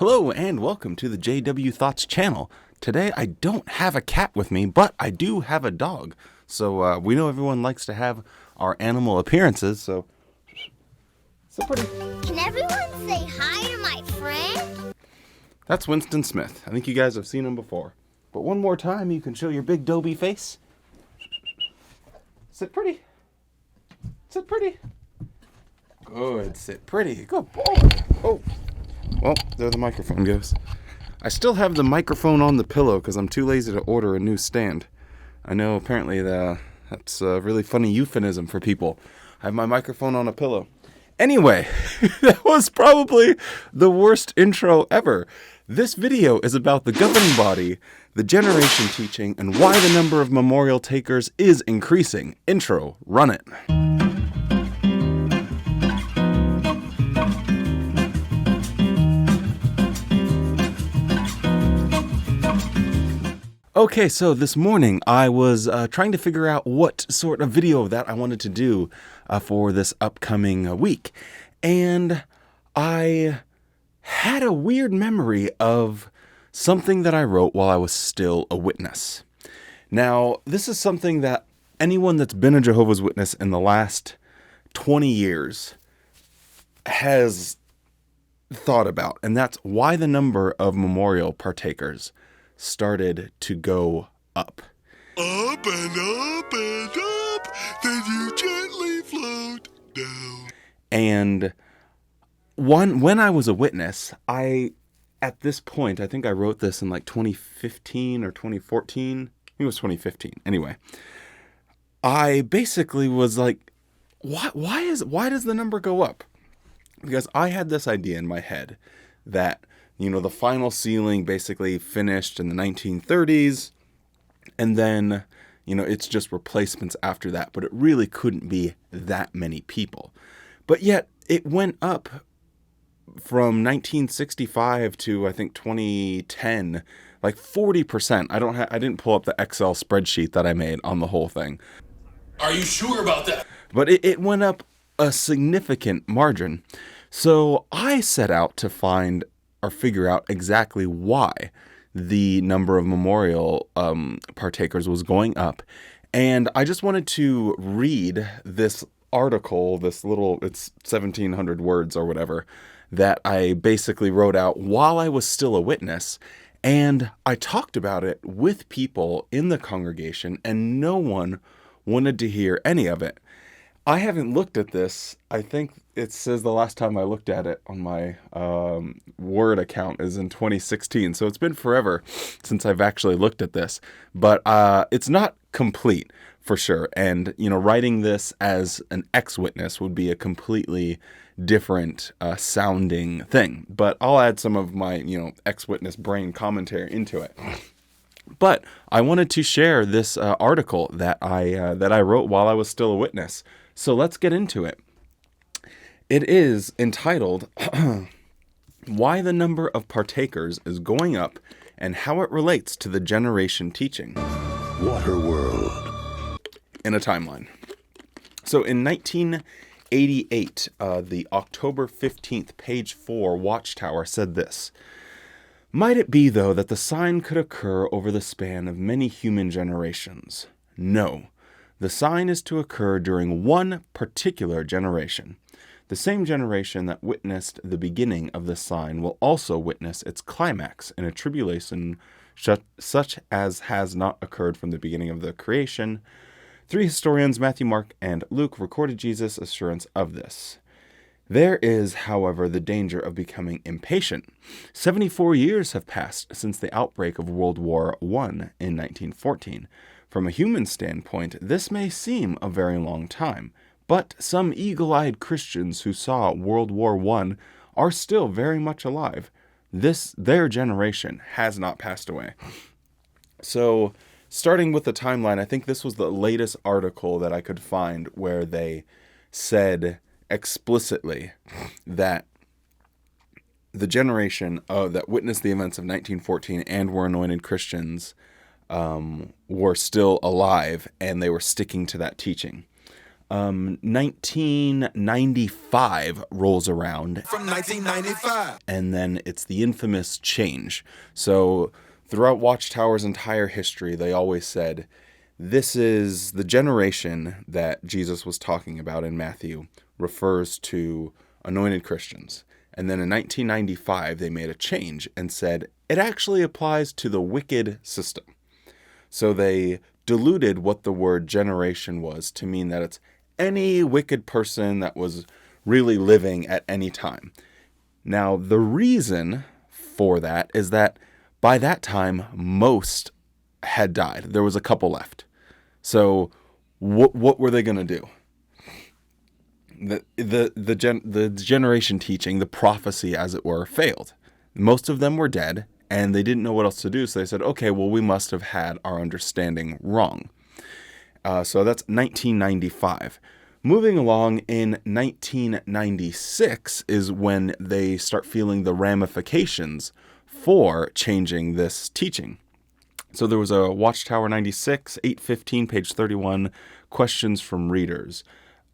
Hello and welcome to the JW Thoughts channel. Today I don't have a cat with me, but I do have a dog. So we know everyone likes to have our animal appearances, so pretty. Can everyone say hi to my friend? That's Winston Smith. I think you guys have seen him before. But one more time, you can show your big Dobie face. Sit pretty. Sit pretty. Good, sit pretty. Good boy. Oh. Well, there the microphone goes. I still have the microphone on the pillow because I'm too lazy to order a new stand. I know apparently that's a really funny euphemism for people. I have my microphone on a pillow. Anyway, that was probably the worst intro ever. This video is about the governing body, the generation teaching, and why the number of memorial takers is increasing. Intro, run it. Okay, so this morning I was trying to figure out what sort of video that I wanted to do for this upcoming week. And I had a weird memory of something that I wrote while I was still a witness. Now, this is something that anyone that's been a Jehovah's Witness in the last 20 years has thought about, and that's why the number of memorial partakers started to go up. Up and up and up, then you gently float down. And when I was a witness, at this point, I think I wrote this in like 2015 or 2014. I think it was 2015. Anyway, I basically was like, why does the number go up? Because I had this idea in my head that, the final sealing basically finished in the 1930s, and then, it's just replacements after that, but it really couldn't be that many people. But yet, it went up from 1965 to, I think, 2010, like 40%. I didn't pull up the Excel spreadsheet that I made on the whole thing. Are you sure about that? But it went up a significant margin. So I set out to find or figure out exactly why the number of memorial partakers was going up. And I just wanted to read this article, it's 1,700 words or whatever, that I basically wrote out while I was still a witness. And I talked about it with people in the congregation, and no one wanted to hear any of it. I haven't looked at this. I think it says the last time I looked at it on my Word account is in 2016. So it's been forever since I've actually looked at this. But it's not complete for sure. And, writing this as an ex-witness would be a completely different sounding thing. But I'll add some of my, ex-witness brain commentary into it. But I wanted to share this article that I wrote while I was still a witness. So let's get into it. It is entitled, Why the Number of Partakers is Going Up and How It Relates to the Generation Teaching. Waterworld. In a timeline. So in 1988, the October 15th, page 4, Watchtower said this. Might it be, though, that the sign could occur over the span of many human generations? No. The sign is to occur during one particular generation. The same generation that witnessed the beginning of the sign will also witness its climax in a tribulation such as has not occurred from the beginning of the creation. 3 historians, Matthew, Mark, and Luke, recorded Jesus' assurance of this. There is, however, the danger of becoming impatient. 74 years have passed since the outbreak of World War I in 1914. From a human standpoint, this may seem a very long time, but some eagle-eyed Christians who saw World War I are still very much alive. Their generation has not passed away. So, starting with the timeline, I think this was the latest article that I could find where they said explicitly that the generation that witnessed the events of 1914 and were anointed Christians were still alive, and they were sticking to that teaching. 1995 rolls around. From 1995. And then it's the infamous change. So throughout Watchtower's entire history, they always said, this is the generation that Jesus was talking about in Matthew refers to anointed Christians. And then in 1995, they made a change and said, it actually applies to the wicked system. So they diluted what the word generation was to mean that it's any wicked person that was really living at any time. Now, the reason for that is that by that time, most had died. There was a couple left. So what were they going to do? The generation teaching, the prophecy, as it were, failed. Most of them were dead, and they didn't know what else to do. So they said, okay, well, we must have had our understanding wrong. So that's 1995. Moving along in 1996 is when they start feeling the ramifications for changing this teaching. So there was a Watchtower 96, 815, page 31, questions from readers.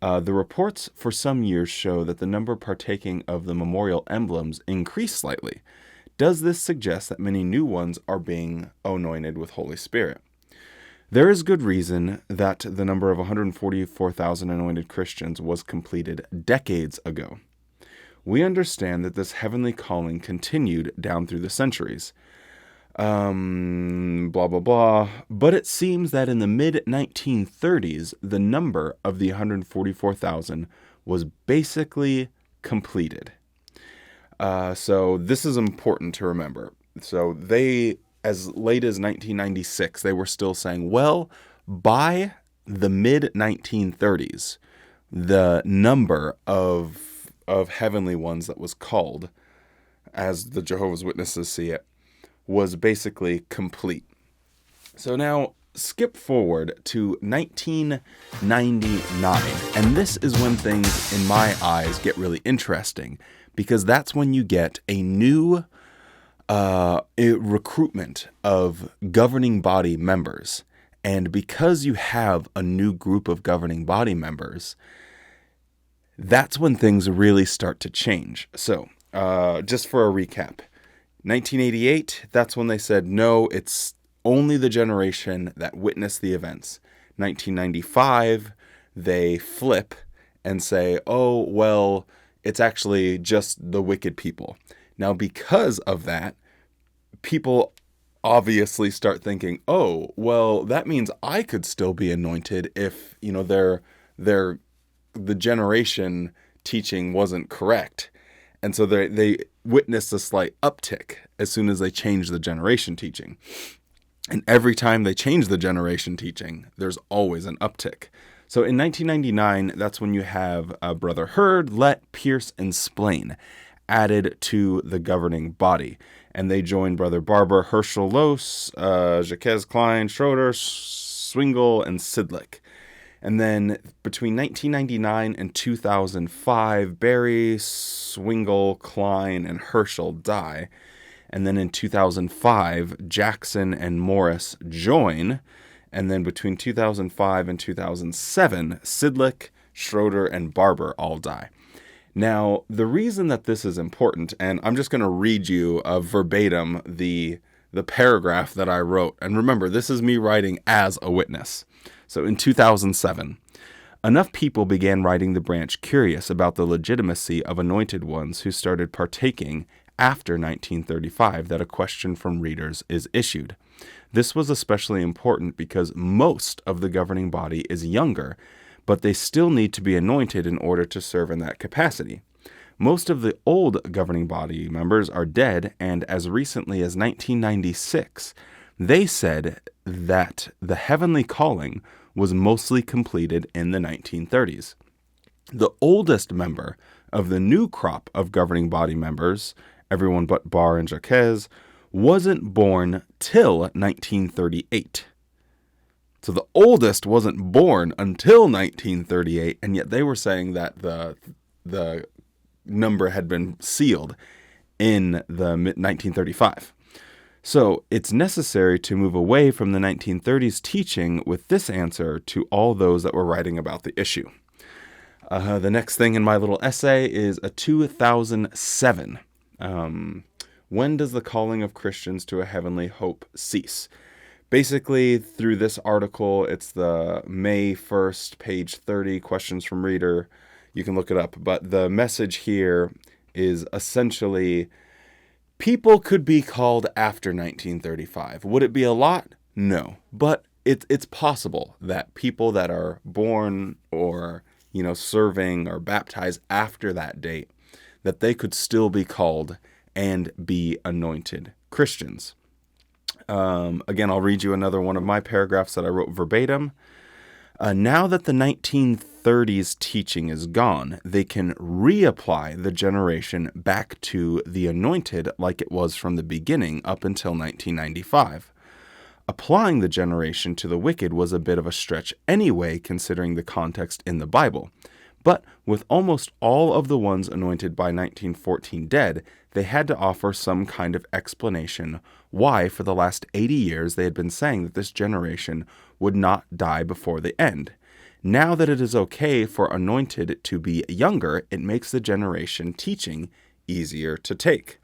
The reports for some years show that the number partaking of the memorial emblems increased slightly. Does this suggest that many new ones are being anointed with Holy Spirit? There is good reason that the number of 144,000 anointed Christians was completed decades ago. We understand that this heavenly calling continued down through the centuries. Blah, blah, blah. But it seems that in the mid-1930s, the number of the 144,000 was basically completed. So this is important to remember. So they, as late as 1996, they were still saying, well, by the mid-1930s, the number of heavenly ones that was called, as the Jehovah's Witnesses see it, was basically complete. So now skip forward to 1999, and this is when things, in my eyes, get really interesting, because that's when you get a new recruitment of governing body members. And because you have a new group of governing body members, that's when things really start to change. So, just for a recap, 1988, that's when they said, no, it's only the generation that witnessed the events. 1995, they flip and say, oh, well, it's actually just the wicked people. Now, because of that, people obviously start thinking, oh, well, that means I could still be anointed if, you know, the generation teaching wasn't correct. And so they witnessed a slight uptick as soon as they changed the generation teaching. And every time they change the generation teaching, there's always an uptick. So in 1999, that's when you have Brother Hurd, Lett, Pierce, and Splain added to the governing body. And they joined Brother Barber, Herschel Loos, Jacques Klein, Schroeder, Swingle, and Sidlick. And then between 1999 and 2005, Barry, Swingle, Klein, and Herschel die. And then in 2005, Jackson and Morris join. And then between 2005 and 2007, Sidlick, Schroeder, and Barber all die. Now, the reason that this is important, and I'm just going to read you verbatim the paragraph that I wrote. And remember, this is me writing as a witness. So in 2007, enough people began writing the branch curious about the legitimacy of anointed ones who started partaking after 1935 that a question from readers is issued. This was especially important because most of the governing body is younger, but they still need to be anointed in order to serve in that capacity. Most of the old governing body members are dead, and as recently as 1996, they said that the heavenly calling was mostly completed in the 1930s. The oldest member of the new crop of governing body members, everyone but Barr and Jacques, wasn't born till 1938. So the oldest wasn't born until 1938, and yet they were saying that the number had been sealed in the 1935. So it's necessary to move away from the 1930s teaching with this answer to all those that were writing about the issue. The next thing in my little essay is a 2007. When does the calling of Christians to a heavenly hope cease? Basically, through this article, it's the May 1st, page 30, questions from reader. You can look it up. But the message here is essentially, people could be called after 1935. Would it be a lot? No. But it's possible that people that are born or, serving or baptized after that date, that they could still be called and be anointed Christians. Again, I'll read you another one of my paragraphs that I wrote verbatim. Now that the 1930s teaching is gone, they can reapply the generation back to the anointed like it was from the beginning up until 1995. Applying the generation to the wicked was a bit of a stretch anyway, considering the context in the Bible. But with almost all of the ones anointed by 1914 dead, they had to offer some kind of explanation why for the last 80 years they had been saying that this generation would not die before the end. Now that it is okay for anointed to be younger, it makes the generation teaching easier to take.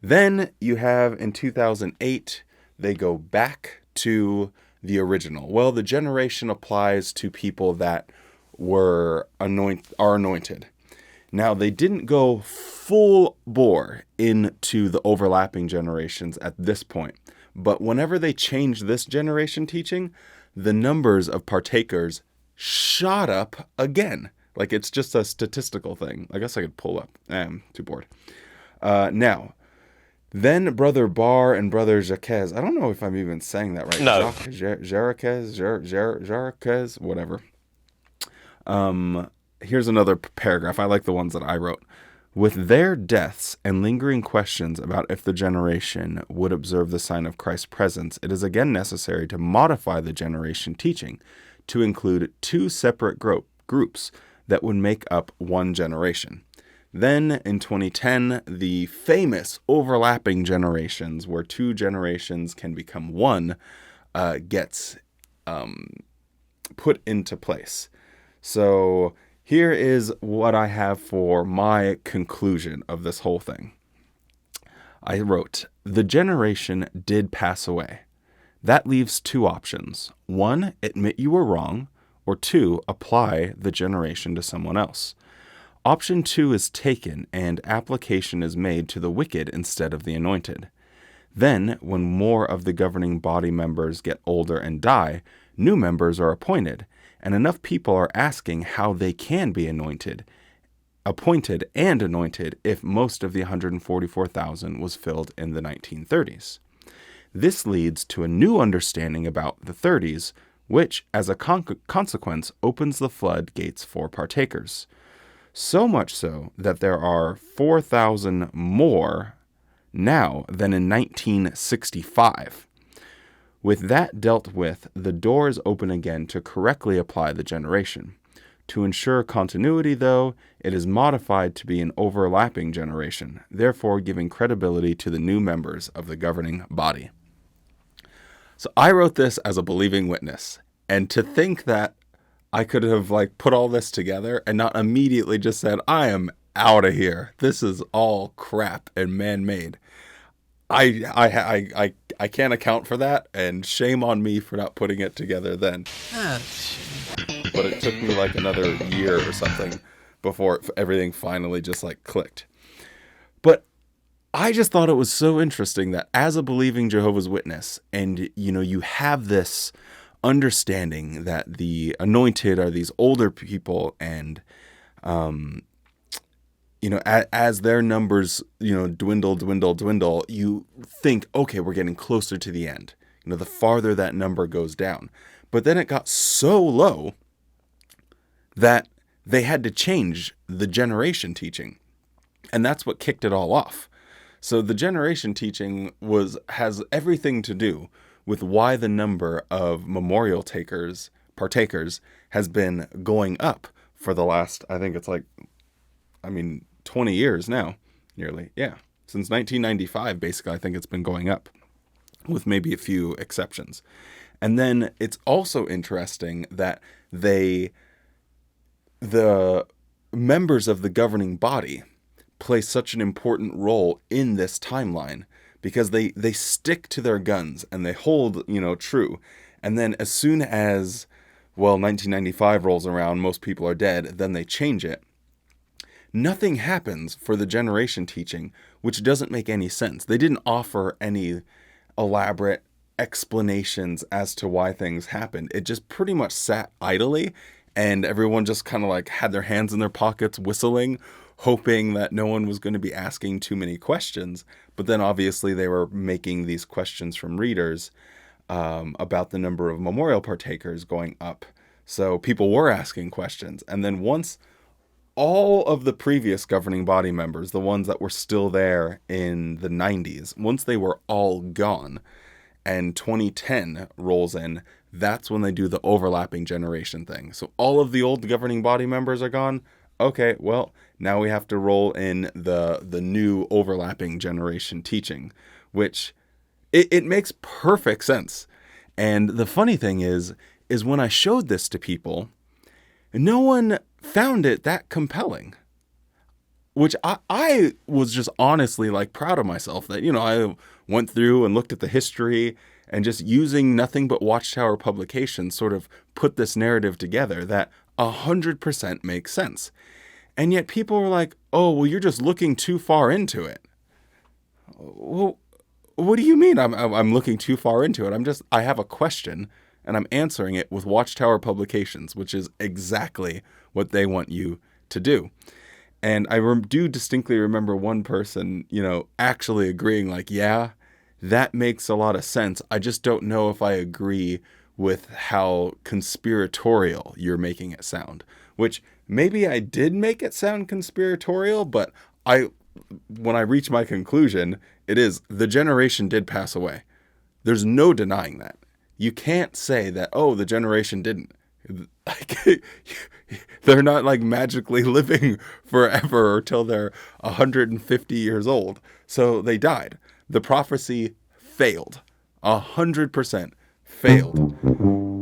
Then you have in 2008, they go back to the original. Well, the generation applies to people that are anointed. Now, they didn't go full bore into the overlapping generations at this point, but whenever they changed this generation teaching, the numbers of partakers shot up again. Like, it's just a statistical thing. I guess I could pull up. I'm too bored. Now, then Brother Barr and Brother Jacques, I don't know if I'm even saying that right. No. Jacques, whatever. Here's another paragraph. I like the ones that I wrote. With their deaths and lingering questions about if the generation would observe the sign of Christ's presence, it is again necessary to modify the generation teaching to include two separate groups that would make up one generation. Then, in 2010, the famous overlapping generations, where two generations can become one, gets put into place. So here is what I have for my conclusion of this whole thing. I wrote, the generation did pass away. That leaves two options. One, admit you were wrong, or two, apply the generation to someone else. Option 2 is taken and application is made to the wicked instead of the anointed. Then, when more of the governing body members get older and die, new members are appointed, and enough people are asking how they can be appointed and anointed if most of the 144,000 was filled in the 1930s. This leads to a new understanding about the 30s, which, as a consequence, opens the floodgates for partakers. So much so that there are 4,000 more now than in 1965. With that dealt with, the door is open again to correctly apply the generation. To ensure continuity, though, it is modified to be an overlapping generation, therefore giving credibility to the new members of the governing body. So I wrote this as a believing witness, and to think that I could have put all this together and not immediately just said, I am out of here. This is all crap and man-made. I can't account for that, and shame on me for not putting it together then. But it took me another year or something before everything finally just clicked. But I just thought it was so interesting that as a believing Jehovah's Witness, and you have this understanding that the anointed are these older people, and as their numbers dwindle, you think, okay, we're getting closer to the end. The farther that number goes down. But then it got so low that they had to change the generation teaching, and that's what kicked it all off. So the generation teaching has everything to do with why the number of memorial partakers has been going up for the last, I think it's 20 years now, nearly. Yeah. Since 1995, basically, I think it's been going up, with maybe a few exceptions. And then it's also interesting that the members of the governing body play such an important role in this timeline because they stick to their guns and they hold, true. And then as soon as, 1995 rolls around, most people are dead, then they change it. Nothing happens for the generation teaching, which doesn't make any sense. They didn't offer any elaborate explanations as to why things happened. It just pretty much sat idly, and everyone just kind of like had their hands in their pockets whistling, hoping that no one was going to be asking too many questions. But then obviously they were making these questions from readers about the number of memorial partakers going up. So people were asking questions. And then once all of the previous governing body members, the ones that were still there in the 90s, once they were all gone and 2010 rolls in, that's when they do the overlapping generation thing. So all of the old governing body members are gone. Okay, well, now we have to roll in the new overlapping generation teaching, which it makes perfect sense. And the funny thing is when I showed this to people, no one found it that compelling, which I was just honestly like proud of myself that, I went through and looked at the history and just using nothing but Watchtower publications sort of put this narrative together that 100% makes sense. And yet people were like, oh, well, you're just looking too far into it. Well, what do you mean I'm looking too far into it? I have a question and I'm answering it with Watchtower publications, which is exactly what they want you to do. And I do distinctly remember one person, actually agreeing like, yeah, that makes a lot of sense. I just don't know if I agree with how conspiratorial you're making it sound, which maybe I did make it sound conspiratorial, but when I reach my conclusion, it is the generation did pass away. There's no denying that. You can't say that, oh, the generation didn't. They're not like magically living forever until they're 150 years old. So they died. The prophecy failed. 100% failed.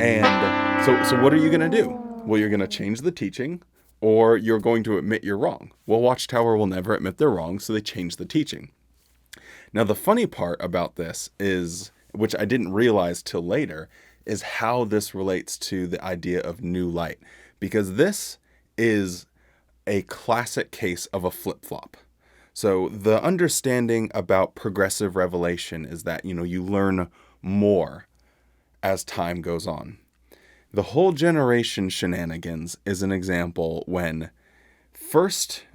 And so what are you going to do? Well, you're going to change the teaching, or you're going to admit you're wrong. Well, Watchtower will never admit they're wrong, so they change the teaching. Now, the funny part about this is, which I didn't realize till later, is how this relates to the idea of new light. Because this is a classic case of a flip-flop. So the understanding about progressive revelation is that, you learn more as time goes on. The whole generation shenanigans is an example when first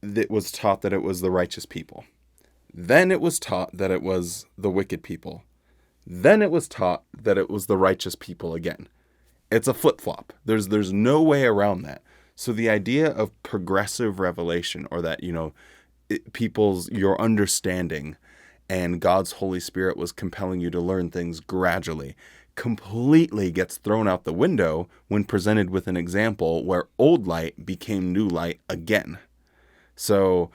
it was taught that it was the righteous people. Then it was taught that it was the wicked people. Then it was taught that it was the righteous people again. It's a flip-flop. There's no way around that. So the idea of progressive revelation, or that, your understanding and God's Holy Spirit was compelling you to learn things gradually, completely gets thrown out the window when presented with an example where old light became new light again. So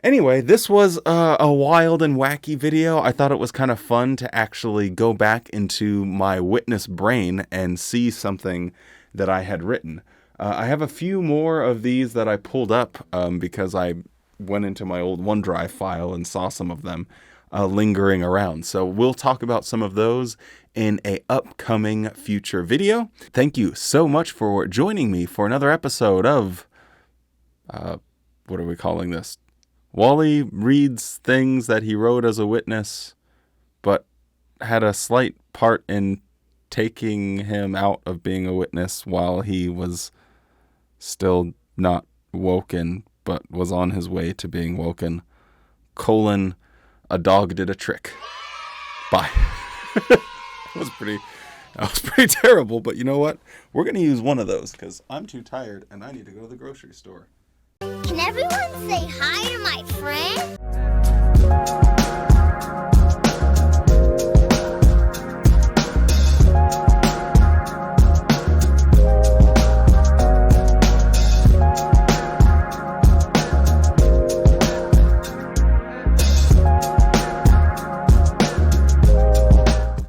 anyway, this was a wild and wacky video. I thought it was kind of fun to actually go back into my witness brain and see something that I had written. I have a few more of these that I pulled up because I went into my old OneDrive file and saw some of them lingering around. So we'll talk about some of those in a upcoming future video. Thank you so much for joining me for another episode of, what are we calling this? Wally reads things that he wrote as a witness, but had a slight part in taking him out of being a witness while he was still not woken, but was on his way to being woken. : a dog did a trick. Bye. That was pretty terrible, but you know what? We're going to use one of those because I'm too tired and I need to go to the grocery store. Can everyone say hi to my friend?